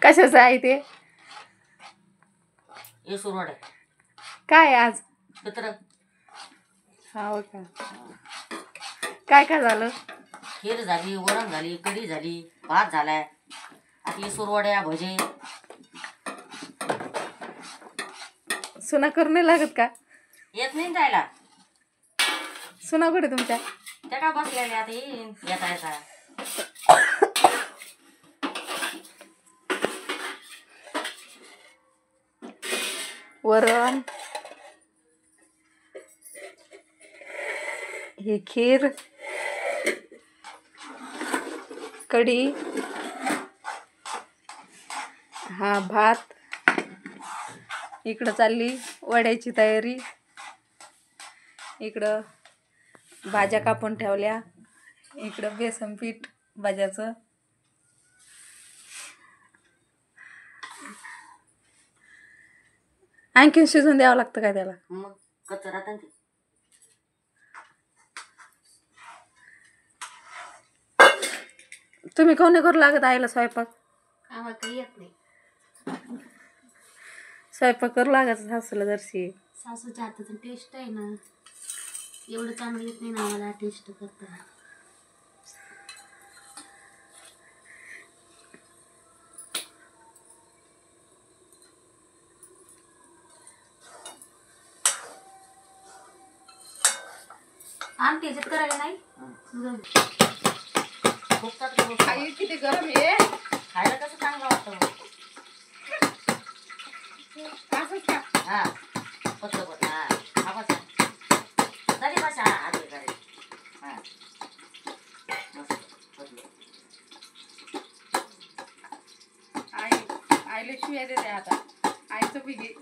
कशाचं आहे ते? येसुरवाडा काय आज? पित्र हो का? काय काय झालं? खीर झाली, वरण झाली, कढी झाली, भात झालाय. आता येसुरवाड्या भजे. सुना करून नाही लागत का? येत नाही जायला. सुना कुठे तुमच्या? त्या का बसलेल्या आता येईन येता येता. वरण, ही खीर, कढी, हा भात. इकडं चालली वड्याची तयारी. इकडं भाज्या कापून ठेवल्या. इकडं बेसन पीठ भाज्याचं. आणखीन शिजून द्यावं लागतं काय त्याला? मग कच्चं राहतं ते. तुम्ही कोणी करू लागत आईला स्वयंपाक? आम्हाला काही येत नाही. स्वयंपाक करू लागायचं सासूला जरशी. सासूच्या हाताचं टेस्ट आहे ना, एवढं चांगलं येत नाही ना आम्हाला टेस्ट करताना. आमटी याच्यात करायला नाही. खूप चांगलं गोष्ट. आई किती गरम आहे. खायला कसं चांगलं वाटतं. असंच का? हा पतलं पतलं. हा बसा झाली बसा. आधी झाली. हा मस्त पतलं. आईला शिव्या देते आता. आईचं पिगी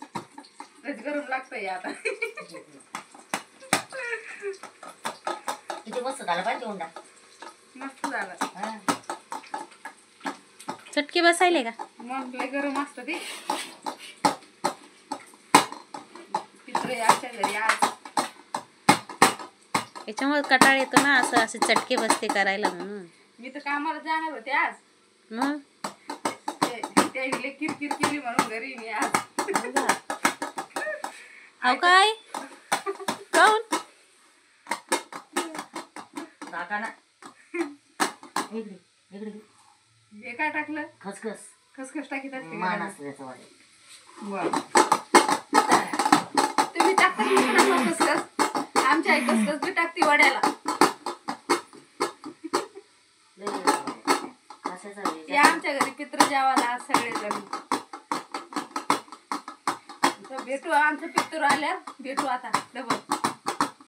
गरम लागतंय आता. किती मस्त झालं पाहिजे उंडा. मस्त झालं. हा चटके बसायले का? मग लय गरम असतं ते. तिकडे आमच्या घरी आज याच्यामुळे कटाळ येतो ना, असं असे चटके बसते करायला म्हणून. मी तर कामाला जाणार होते आज. मग त्याने किरकिर केली म्हणून घरी मी आज. अहो काय काऊन? काका ना इकडे इकडे हे काय टाकलं? खसखस खसखस टाकीत असते मान का? असतं त्याचं वाले. तुम्ही टाकता की नाही टाकता खसखस? आमच्या आई खसखस बी टाकते वड्याला. या आमच्या घरी पित्र जेवायला आज सगळेजण. भेटू आमचं पित्र आल्यावर भेटू आता डबल.